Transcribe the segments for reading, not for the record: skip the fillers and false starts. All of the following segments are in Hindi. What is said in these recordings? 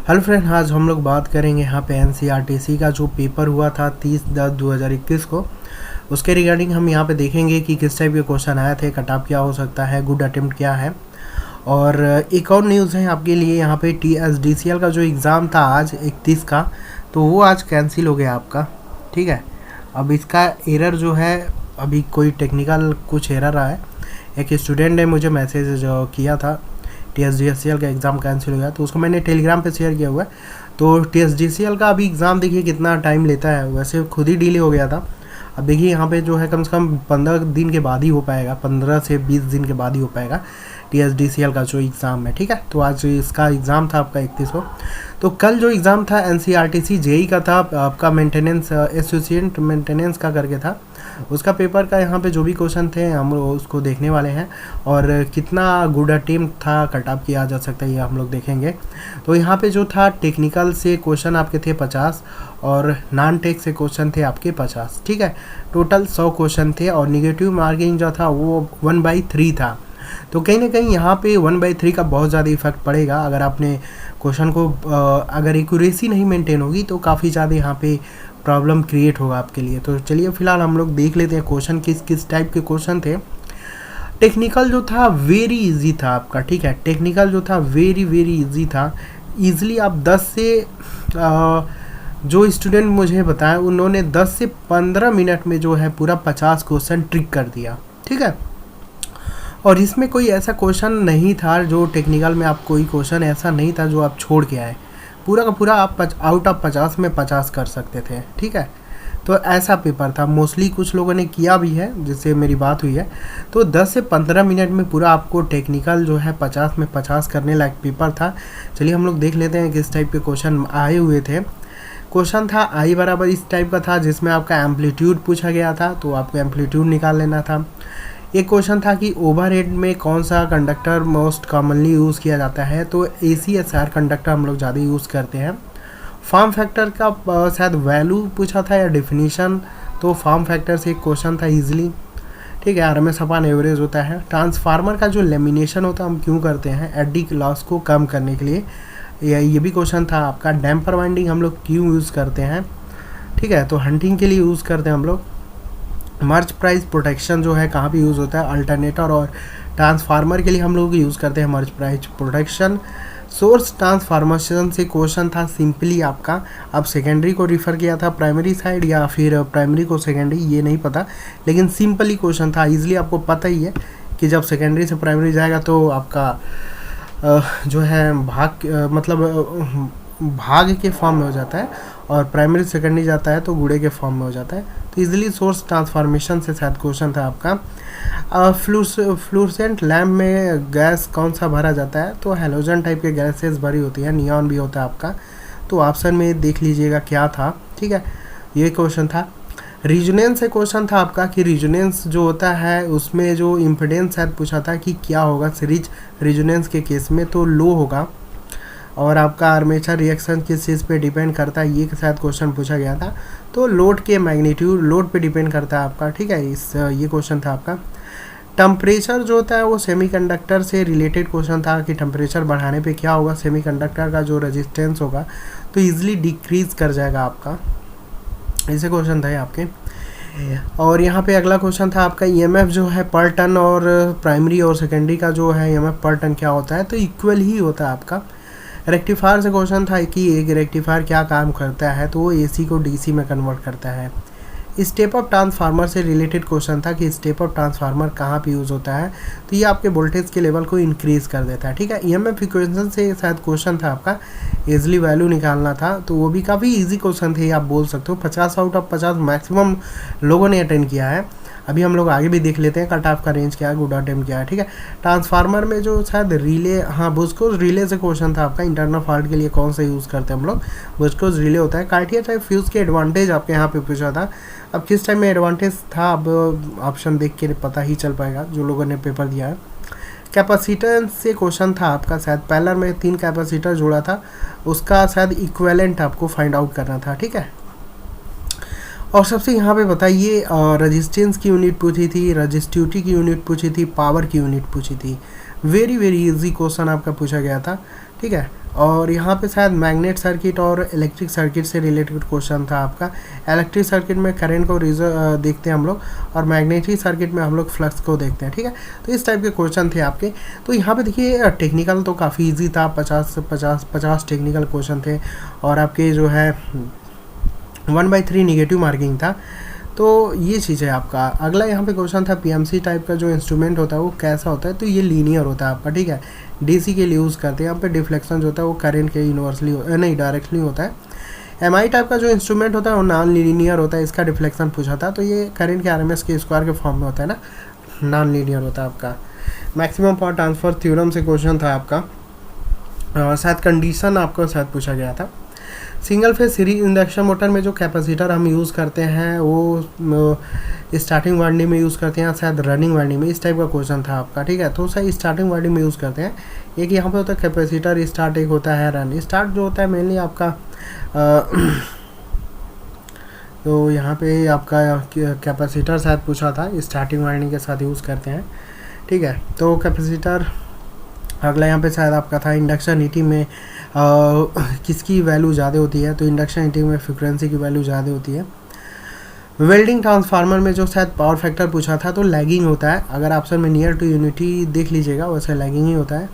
हेलो फ्रेंड, आज हम लोग बात करेंगे यहाँ पे एनसीईआरटी का जो पेपर हुआ था 30/10/2021 को। उसके रिगार्डिंग हम यहाँ पे देखेंगे कि किस टाइप के क्वेश्चन आए थे, कट ऑफ क्या हो सकता है, गुड अटेम्प्ट क्या है। और एक और न्यूज़ है आपके लिए, यहाँ पे TSDCL का जो एग्ज़ाम था आज 31 का, तो वो आज कैंसिल हो गया आपका। ठीक है, अब इसका एरर जो है, अभी कोई टेक्निकल कुछ एरर आया है। एक स्टूडेंट ने मुझे मैसेज जो किया था TSDCL का एग्ज़ाम कैंसिल हो गया, तो उसको मैंने टेलीग्राम पे शेयर किया हुआ है। तो TSDCL का अभी एग्ज़ाम देखिए कितना टाइम लेता है, वैसे खुद ही डिले हो गया था। अब देखिए यहाँ पे जो है कम से कम 15 दिन के बाद ही हो पाएगा, 15 से 20 दिन के बाद ही हो पाएगा TSDCL का जो एग्ज़ाम है। ठीक है, तो आज इसका एग्ज़ाम था आपका 31 को। तो कल जो एग्ज़ाम था NCERT जेई का था आपका, मेंटेनेंस एसोसिएट मेंटेनेंस का करके था। उसका पेपर का यहाँ पे जो भी क्वेश्चन थे हम उसको देखने वाले हैं, और कितना गुड अटेम्प्ट था, कट ऑफ किया जा सकता है, ये हम लोग देखेंगे। तो यहाँ पे जो था टेक्निकल से क्वेश्चन आपके थे 50 और नॉन टेक से क्वेश्चन थे आपके 50। ठीक है, टोटल 100 क्वेश्चन थे, और निगेटिव मार्किंग जो था वो 1/3 था। तो कहीं ना कहीं यहाँ पे 1/3 का बहुत ज़्यादा इफेक्ट पड़ेगा अगर आपने क्वेश्चन को अगर एक्यूरेसी नहीं मेंटेन होगी तो काफ़ी ज़्यादा यहाँ पे प्रॉब्लम क्रिएट होगा आपके लिए। तो चलिए फिलहाल हम लोग देख लेते हैं क्वेश्चन किस किस टाइप के क्वेश्चन थे। टेक्निकल जो था वेरी इजी था आपका। ठीक है, टेक्निकल जो था वेरी वेरी इजी था। ईजिली आप 10 से जो स्टूडेंट मुझे बताया उन्होंने 10 से 15 मिनट में जो है पूरा 50 क्वेश्चन ट्रिक कर दिया। ठीक है, और इसमें कोई ऐसा क्वेश्चन नहीं था जो टेक्निकल में, आप कोई क्वेश्चन ऐसा नहीं था जो आप छोड़ के आए। पूरा का पूरा आप आउट ऑफ 50 में 50 कर सकते थे। ठीक है, तो ऐसा पेपर था। मोस्टली कुछ लोगों ने किया भी है, जिससे मेरी बात हुई है। तो 10 से 15 मिनट में पूरा आपको टेक्निकल जो है 50 में 50 करने लायक पेपर था। चलिए हम लोग देख लेते हैं किस टाइप के क्वेश्चन आए हुए थे। क्वेश्चन था I बराबर इस टाइप का था, जिसमें आपका एम्पलीट्यूड पूछा गया था, तो आपको एम्पलीट्यूड निकाल लेना था। एक क्वेश्चन था कि ओवरहेड में कौन सा कंडक्टर मोस्ट कॉमनली यूज़ किया जाता है, तो ACSR कंडक्टर हम लोग ज़्यादा यूज़ करते हैं। फॉर्म फैक्टर का शायद वैल्यू पूछा था या डिफिनीशन, तो फॉर्म फैक्टर से एक क्वेश्चन था इजीली। ठीक है, RMS अपान एवरेज होता है। ट्रांसफार्मर का जो लेमिनेशन होता है हम क्यों करते हैं, एडी लॉस को कम करने के लिए। ये भी क्वेश्चन था आपका। डैम्पर वाइंडिंग हम लोग क्यों यूज़ करते हैं। ठीक है, तो हंटिंग के लिए यूज़ करते हैं हम लोग। मर्ज प्राइस प्रोटेक्शन जो है कहाँ पे यूज़ होता है, अल्टरनेटर और ट्रांसफार्मर के लिए हम लोग यूज़ करते हैं मर्ज प्राइस प्रोटेक्शन। सोर्स ट्रांसफॉर्मेशन से क्वेश्चन था सिंपली आपका। अब सेकेंडरी को रिफ़र किया था प्राइमरी साइड या फिर प्राइमरी को सेकेंडरी, ये नहीं पता, लेकिन सिंपली क्वेश्चन था। ईजिली आपको पता ही है कि जब सेकेंडरी से प्राइमरी जाएगा तो आपका जो है भाग के फॉर्म में हो जाता है, और प्राइमरी सेकेंडरी जाता है तो गुड़े के फॉर्म में हो जाता है। तो इजीली सोर्स ट्रांसफॉर्मेशन से शायद क्वेश्चन था आपका। फ्लूरेसेंट लैम्प में गैस कौन सा भरा जाता है, तो हेलोजन टाइप के गैसेस भरी होती है, नियॉन भी होता है आपका। तो ऑप्शन में देख लीजिएगा क्या था। ठीक है, ये क्वेश्चन था। रीजनेंस से क्वेश्चन था आपका कि रीजनेंस जो होता है उसमें जो इम्पिडेंस शायद पूछा था कि क्या होगा सीरीज रीजनेंस के केस में, तो लो होगा। और आपका आर्मेचर रिएक्शन किस चीज़ पे डिपेंड करता है, ये शायद क्वेश्चन पूछा गया था। तो लोड के मैग्नीट्यूड, लोड पे डिपेंड करता है आपका। ठीक है, ये क्वेश्चन था आपका। टेम्परेचर जो होता है वो सेमीकंडक्टर से रिलेटेड क्वेश्चन था कि टेम्परेचर बढ़ाने पे क्या होगा, सेमीकंडक्टर का जो रेजिस्टेंस होगा तो ईजिली डिक्रीज कर जाएगा आपका। ऐसे क्वेश्चन था आपके। और यहाँ पे अगला क्वेश्चन था आपका EMF जो है पर टन, और प्राइमरी और सेकेंडरी का जो है EMF पर टन क्या होता है, तो इक्वल ही होता है आपका। रेक्टिफायर से क्वेश्चन था कि एक रेक्टिफायर क्या काम करता है, तो वो AC को DC में कन्वर्ट करता है। स्टेप अप ट्रांसफार्मर से रिलेटेड क्वेश्चन था कि स्टेप अप ट्रांसफार्मर कहाँ पे यूज़ होता है, तो ये आपके वोल्टेज के लेवल को इंक्रीज़ कर देता है। ठीक है, EMF इक्वेशन से शायद क्वेश्चन था आपका, ईजिली वैल्यू निकालना था, तो वो भी काफ़ी इजी क्वेश्चन थे, आप बोल सकते हो। 50 आउट ऑफ 50 मैक्सिमम लोगों ने अटेंड किया है। अभी हम लोग आगे भी देख लेते हैं कट ऑफ का रेंज क्या है, गुड अटेम्प्ट क्या है। ठीक है, ट्रांसफार्मर में जो शायद रिले, हाँ बुस्कोज रिले से क्वेश्चन था आपका। इंटरनल फॉल्ट के लिए कौन सा यूज़ करते हैं हम लोग, बुस्कोज रिले होता है। कार्टियर टाइप फ्यूज़ के एडवांटेज आपके यहाँ पे पूछा था। अब किस टाइम में एडवांटेज था, अब ऑप्शन देख के पता ही चल पाएगा जो लोगों ने पेपर दिया है। कैपेसिटेंस से क्वेश्चन था आपका, शायद पैरेलल में 3 कैपेसिटर जोड़ा था, उसका शायद इक्विवेलेंट आपको फाइंड आउट करना था। ठीक है, और सबसे यहाँ पे बताइए रेजिस्टेंस की यूनिट पूछी थी, रजिस्टिविटी की यूनिट पूछी थी, पावर की यूनिट पूछी थी। वेरी वेरी इजी क्वेश्चन आपका पूछा गया था, ठीक है। और यहाँ पे शायद मैग्नेट सर्किट और इलेक्ट्रिक सर्किट से रिलेटेड क्वेश्चन था आपका। इलेक्ट्रिक सर्किट में करंट को देखते हैं हम लोग, और मैग्नेटिक सर्किट में हम लोग फ्लक्स को देखते हैं, ठीक है। तो इस टाइप के क्वेश्चन थे आपके। तो यहाँ पे देखिए टेक्निकल तो काफ़ी इजी था, 50 टेक्निकल क्वेश्चन थे, और आपके जो है 1/3 निगेटिव मार्किंग था। तो ये चीज़ है आपका। अगला यहाँ पे क्वेश्चन था पीएमसी टाइप का जो इंस्ट्रूमेंट होता है वो कैसा होता है, तो ये लीनियर होता है आपका, ठीक है। डीसी के लिए यूज़ करते हैं। यहाँ पे डिफ्लेक्शन जो होता है वो करंट के यूनिवर्सली नहीं डायरेक्टली होता है। एमआई टाइप का जो इंस्ट्रूमेंट होता है वो नॉन लीनियर होता है, इसका डिफ्लेक्शन पूछा था, तो ये करंट के आरएमएस के स्क्वायर के फॉर्म में होता है ना, नॉन लीनियर होता है आपका। मैक्सिमम पावर ट्रांसफर थ्योरम से क्वेश्चन था आपका, शायद कंडीशन आपको शायद पूछा गया था। Single phase series induction motor में जो कैपेसिटर हम यूज़ करते हैं वो स्टार्टिंग वाइंडिंग में यूज़ करते हैं, शायद रनिंग वाइंडिंग में, इस टाइप का क्वेश्चन था आपका, ठीक है। तो सर स्टार्टिंग वाइंडिंग में यूज़ करते हैं। एक यहाँ पे होता है कैपेसिटर स्टार्ट, एक होता है रन। स्टार्ट जो होता है मेनली आपका तो यहाँ पे आपका कैपेसिटर शायद पूछा था, स्टार्टिंग वाइंडिंग के साथ यूज़ करते हैं, ठीक है। तो कैपेसिटर। अगला यहाँ पे शायद आपका था इंडक्शन हीटिंग में किसकी वैल्यू ज़्यादा होती है, तो इंडक्शन हीटिंग में फ्रिक्वेंसी की वैल्यू ज़्यादा होती है। वेल्डिंग ट्रांसफार्मर में जो शायद पावर फैक्टर पूछा था तो लैगिंग होता है। अगर ऑप्शन में नियर टू यूनिटी देख लीजिएगा, वैसे लैगिंग ही होता है,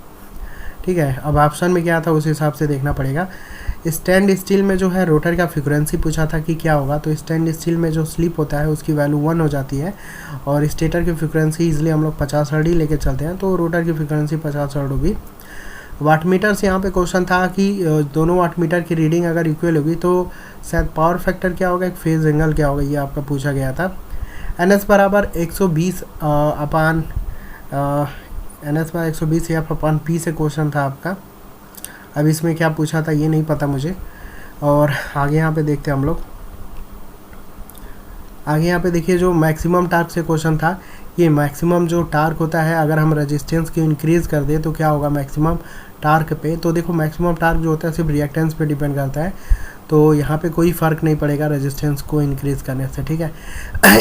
ठीक है। अब ऑप्शन में क्या था उस हिसाब से देखना पड़ेगा। स्टैंड स्टील में जो है रोटर का फ्रिक्वेंसी पूछा था कि क्या होगा, तो स्टैंड स्टील में जो स्लिप होता है उसकी वैल्यू 1 हो जाती है, और स्टेटर की फ्रिक्वेंसी इसलिए हम लोग 50 हर्ट्ज ही लेके चलते हैं, तो रोटर की फ्रिक्वेंसी 50 हर्ट्ज होगी। वाटमीटर से यहाँ पे क्वेश्चन था कि दोनों वाटमीटर की रीडिंग अगर इक्वल होगी तो शायद पावर फैक्टर क्या होगा, एक फेज एंगल क्या होगा, ये आपका पूछा गया था। NS बराबर 120 अपान NS बराबर 120 एफ अपान पी से क्वेश्चन था आपका। अब इसमें क्या पूछा था ये नहीं पता मुझे। और आगे यहाँ पे देखते हैं हम लोग। आगे यहाँ पे देखिए जो मैक्सिमम टार्क से क्वेश्चन था, ये मैक्सिमम जो टार्क होता है अगर हम रेजिस्टेंस को इंक्रीज़ कर दें तो क्या होगा मैक्सिमम टार्क पे। तो देखो मैक्सिमम टार्क जो होता है सिर्फ रिएक्टेंस पे डिपेंड करता है, तो यहाँ पे कोई फ़र्क नहीं पड़ेगा रेजिस्टेंस को इंक्रीज़ करने से, ठीक है।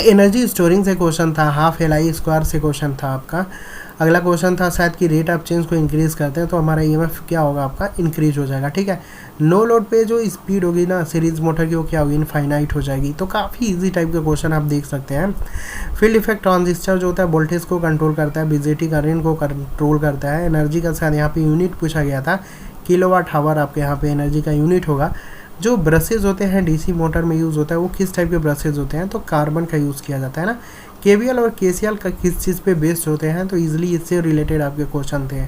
एनर्जी स्टोरिंग से क्वेश्चन था, हाफ LI² से क्वेश्चन था आपका। अगला क्वेश्चन था शायद कि रेट ऑफ चेंज को इंक्रीज़ करते हैं तो हमारा EMF क्या होगा आपका इंक्रीज हो जाएगा, ठीक है। नो लोड पे जो स्पीड होगी ना सीरीज मोटर की वो क्या होगी इनफाइनाइट हो जाएगी। तो काफ़ी इजी टाइप के क्वेश्चन आप देख सकते हैं। फील्ड इफेक्ट ट्रांजिस्टर जो होता है वोल्टेज को कंट्रोल करता है, BJT करंट को कंट्रोल करता है। एनर्जी का शायद यहाँ पे यूनिट पूछा गया था, किलोवाट आवर आपके यहाँ पे एनर्जी का यूनिट होगा। जो ब्रशेज़ होते हैं DC मोटर में यूज़ होता है वो किस टाइप के ब्रशेज़ होते हैं, तो कार्बन का यूज़ किया जाता है ना। KVL और KCL का किस चीज़ पे बेस्ड होते हैं, तो ईजिली इससे रिलेटेड आपके क्वेश्चन थे,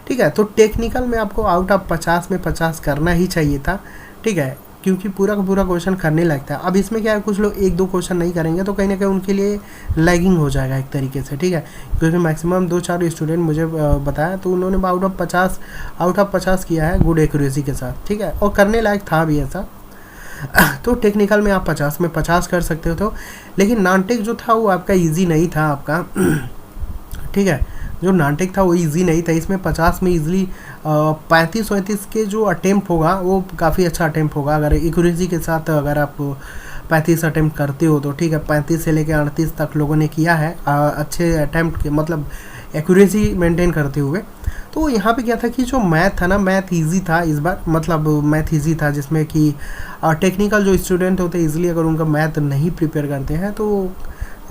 ठीक है। तो टेक्निकल में आपको आउट ऑफ 50 में 50 करना ही चाहिए था, ठीक है, क्योंकि पूरा का पूरा क्वेश्चन करने लगता है। अब इसमें क्या है कुछ लोग 1-2 क्वेश्चन नहीं करेंगे तो कहीं ना कहीं उनके लिए लैगिंग हो जाएगा एक तरीके से, ठीक है। क्योंकि मैक्सिमम 2-4 स्टूडेंट मुझे बताया तो उन्होंने आउट ऑफ 50 किया है गुड एक्यूरेसी के साथ, ठीक है, और करने लायक था भी ऐसा। तो टेक्निकल में आप 50 में 50 कर सकते हो, तो लेकिन नॉन-टेक जो था वो आपका ईजी नहीं था आपका, ठीक है। जो नॉन-टेक था वो इजी नहीं था। इसमें 50 में इजीली 35-37 के जो अटेम्प्ट होगा वो काफ़ी अच्छा अटेम्प्ट होगा अगर एक्यूरेसी के साथ अगर आप 35 अटेम्प्ट करते हो तो, ठीक है। 35 से लेकर 38 तक लोगों ने किया है अच्छे अटेम्प्ट के, मतलब एक्यूरेसी मेंटेन करते हुए। तो यहाँ पे क्या था कि जो मैथ था ना, मैथ इजी था इस बार, मतलब मैथ इजी था जिसमें कि टेक्निकल जो स्टूडेंट होते हैं इजीली अगर उनका मैथ नहीं प्रिपेयर करते हैं तो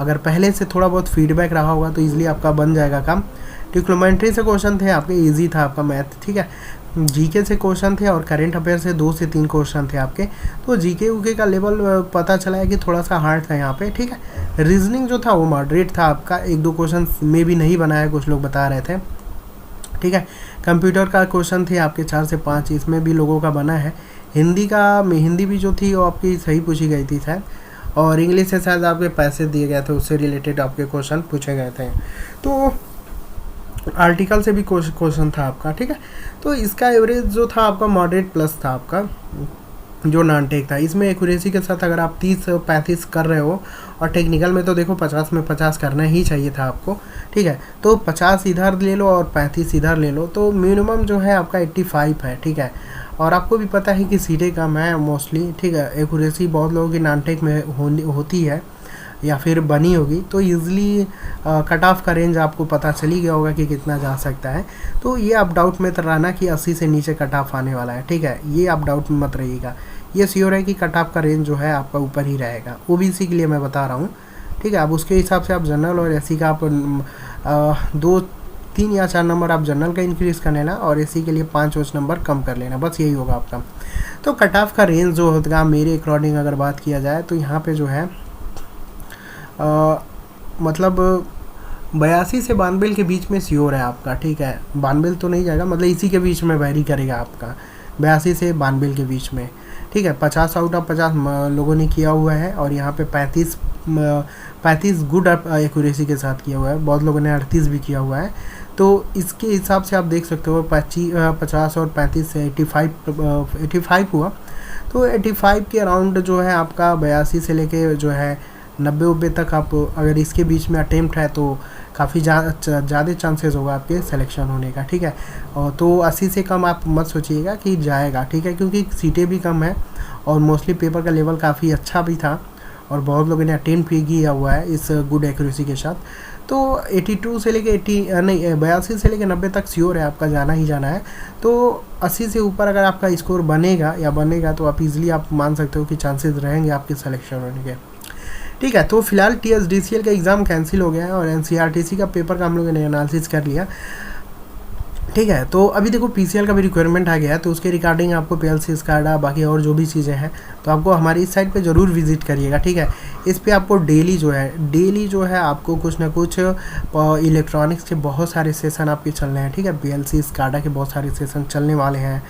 अगर पहले से थोड़ा बहुत फीडबैक रहा होगा तो इजीली आपका बन जाएगा काम। ट्रिग्नोमेट्री से क्वेश्चन थे आपके, इजी था आपका मैथ, ठीक है। जीके से क्वेश्चन थे और करंट अफेयर से 2 से 3 क्वेश्चन थे आपके। तो जीके यूके का लेवल पता चला है कि थोड़ा सा हार्ड था यहाँ पे, ठीक है। रीजनिंग जो था वो मॉडरेट था आपका, 1-2 क्वेश्चन में भी नहीं बनाया कुछ लोग बता रहे थे, ठीक है। कंप्यूटर का क्वेश्चन थे आपके 4 से 5, इसमें भी लोगों का बना है। हिंदी भी जो थी वो आपकी सही पूछी गई थी शायद, और इंग्लिश से शायद आपके पैसे दिए गए थे उससे रिलेटेड आपके क्वेश्चन पूछे गए थे। तो आर्टिकल से भी क्वेश्चन था आपका, ठीक है। तो इसका एवरेज जो था आपका मॉडरेट प्लस था आपका जो नॉन-टेक था। इसमें एक्यूरेसी के साथ अगर आप 30-35 कर रहे हो और टेक्निकल में तो देखो 50 में 50 करना ही चाहिए था आपको, ठीक है। तो 50 इधर ले लो और 35 इधर ले लो, तो मिनिमम जो है आपका 85 है, ठीक है। और आपको भी पता है कि सीटें कम है मोस्टली, ठीक है। एक्यूरेसी बहुत लोगों की नॉन-टेक में होती है, या फिर बनी होगी तो ईज़िली कट ऑफ का रेंज आपको पता चल ही गया होगा कि कितना जा सकता है। तो ये आप डाउट में रहना कि 80 से नीचे कट ऑफ आने वाला है, ठीक है, ये आप डाउट में मत रहिएगा। ये श्योर है कि कट ऑफ का रेंज जो है आपका ऊपर ही रहेगा, ओबीसी के लिए मैं बता रहा हूँ, ठीक है। अब उसके हिसाब से आप जनरल और एससी का आप 2, 3 या 4 नंबर आप जनरल का इंक्रीज़ कर लेना और एससी के लिए 5 नंबर कम कर लेना, बस यही होगा आपका। तो कट ऑफ का रेंज जो होगा मेरे अकॉर्डिंग अगर बात किया जाए तो यहाँ पे जो है मतलब 82 से 92 के बीच में श्योर है आपका, ठीक है। 92 तो नहीं जाएगा, मतलब इसी के बीच में वैरी करेगा आपका, 82 से 92 के बीच में, ठीक है। 50 आउट ऑफ 50 लोगों ने किया हुआ है और यहाँ पे 35 गुड एक्यूरेसी के साथ किया हुआ है, बहुत लोगों ने 38 भी किया हुआ है। तो इसके हिसाब से आप देख सकते हो 50 और 35 से 85 हुआ, तो 85 के अराउंड जो है आपका 82 से लेके जो है 90 तक आप अगर इसके बीच में अटेम्प्ट है तो काफ़ी ज़्यादा चांसेस होगा आपके सिलेक्शन होने का, ठीक है। और तो 80 से कम आप मत सोचिएगा कि जाएगा, ठीक है, क्योंकि सीटें भी कम है और मोस्टली पेपर का लेवल काफ़ी अच्छा भी था और बहुत लोगों ने अटेम्प्ट भी किया हुआ है इस गुड एक्यूरेसी के साथ। तो 82 से लेके 82 से लेके 90 तक श्योर है आपका जाना ही जाना है। तो 80 से ऊपर अगर आपका स्कोर बनेगा तो आप इजीली आप मान सकते हो कि चांसेस रहेंगे आपके सिलेक्शन होने के, ठीक है। तो फिलहाल TSDCL का एग्ज़ाम कैंसिल हो गया है और NCRTC का पेपर का हम लोगों ने एनालिसिस कर लिया, ठीक है। तो अभी देखो PCL का भी रिक्वायरमेंट आ गया है, तो उसके रिगार्डिंग आपको PLC स्काडा बाकी और जो भी चीज़ें हैं तो आपको हमारी इस साइट पे ज़रूर विजिट करिएगा, ठीक है। इस पे आपको डेली जो है आपको कुछ ना कुछ इलेक्ट्रॉनिक्स के बहुत सारे सेशन आपके चल रहे हैं, ठीक है। PLC स्काडा के बहुत सारे सेशन चलने वाले हैं,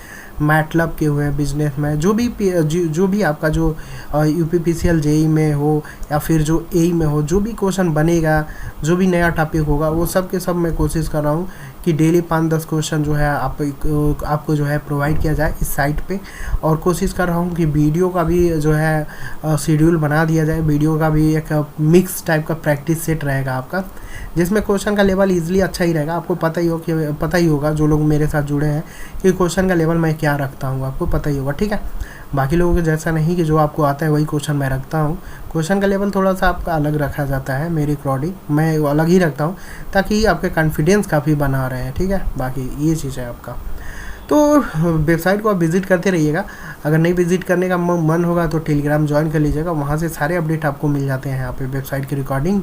मैटलब के हुए बिजनेस में, जो भी आपका जो UPPCL JEE में हो या फिर जो AE में हो, जो भी क्वेश्चन बनेगा, जो भी नया टॉपिक होगा वो सब के सब मैं कोशिश कर रहा हूँ कि डेली 5-10 क्वेश्चन जो है आपको जो है प्रोवाइड किया जाए इस साइट पे। और कोशिश कर रहा हूँ कि वीडियो का भी जो है शेड्यूल बना दिया जाए, वीडियो का भी एक मिक्स टाइप का प्रैक्टिस सेट रहेगा आपका, जिसमें क्वेश्चन का लेवल ईजिली अच्छा ही रहेगा। आपको पता ही होगा जो लोग मेरे साथ जुड़े हैं कि क्वेश्चन का लेवल मैं क्या रखता हूँ, आपको पता ही होगा, ठीक है। बाकी लोगों के जैसा नहीं कि जो आपको आता है वही क्वेश्चन मैं रखता हूँ, क्वेश्चन का लेवल थोड़ा सा आपका अलग रखा जाता है, मेरे अकॉर्डिंग मैं अलग ही रखता हूँ ताकि आपके कॉन्फिडेंस काफ़ी बना रहे हैं, ठीक है। बाकी ये चीज़ है आपका। तो वेबसाइट को आप विज़िट करते रहिएगा, अगर नहीं विज़िट करने का मन होगा तो टेलीग्राम ज्वाइन कर लीजिएगा, वहाँ से सारे अपडेट आपको मिल जाते हैं यहाँ पे वेबसाइट के रिकॉर्डिंग,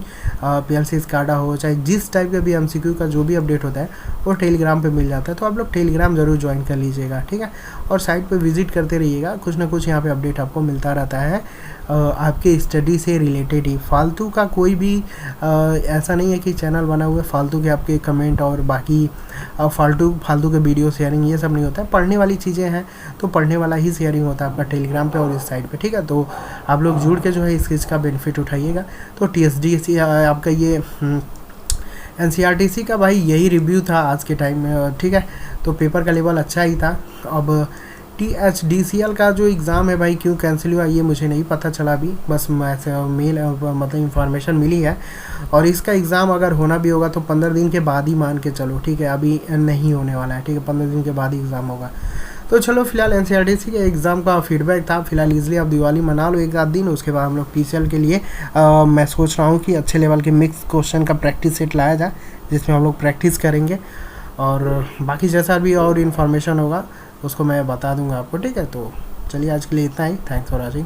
PLC स्काडा हो चाहे जिस टाइप का भी MCQ का जो भी अपडेट होता है वो टेलीग्राम पे मिल जाता है। तो आप लोग टेलीग्राम ज़रूर ज्वाइन कर लीजिएगा, ठीक है। और साइट पे विज़िट करते रहिएगा, कुछ ना कुछ यहाँ पे अपडेट आपको मिलता रहता है आपके स्टडी से रिलेटेड ही। फालतू का कोई भी ऐसा नहीं है कि चैनल बना हुआ है फालतू के आपके कमेंट और बाकी फालतू के वीडियो शेयरिंग ये सब नहीं होता है। पढ़ने वाली चीज़ें हैं तो पढ़ने वाला ही शेयरिंग होता है आपका टेलीग्राम पे और इस साइट पे, ठीक है। तो आप लोग जुड़ के जो है इस चीज़ का बेनिफिट उठाइएगा। तो TSDC आपका ये NCRTC का भाई यही रिव्यू था आज के टाइम में, ठीक है। तो पेपर का लेवल अच्छा ही था। अब THDCL का जो एग्ज़ाम है भाई क्यों कैंसिल हुआ ये मुझे नहीं पता चला अभी, बस मेल मतलब इंफॉर्मेशन मिली है। और इसका एग्ज़ाम अगर होना भी होगा तो 15 दिन के बाद ही मान के चलो, ठीक है, अभी नहीं होने वाला है, ठीक है, 15 दिन के बाद ही एग्ज़ाम होगा। तो चलो फिलहाल NCRTC के एग्ज़ाम का फीडबैक था। फिलहाल ईजिली आप दिवाली मना लो एक आध दिन, उसके बाद हम लोग PCL के लिए मैं सोच रहा हूँ कि अच्छे लेवल के मिक्स क्वेश्चन का प्रैक्टिस सेट लाया जाए जिसमें हम लोग प्रैक्टिस करेंगे। और बाकी जैसा भी और इन्फॉर्मेशन होगा उसको मैं बता दूंगा आपको, ठीक है। तो चलिए आज के लिए इतना ही, थैंक्स फॉर वॉचिंग।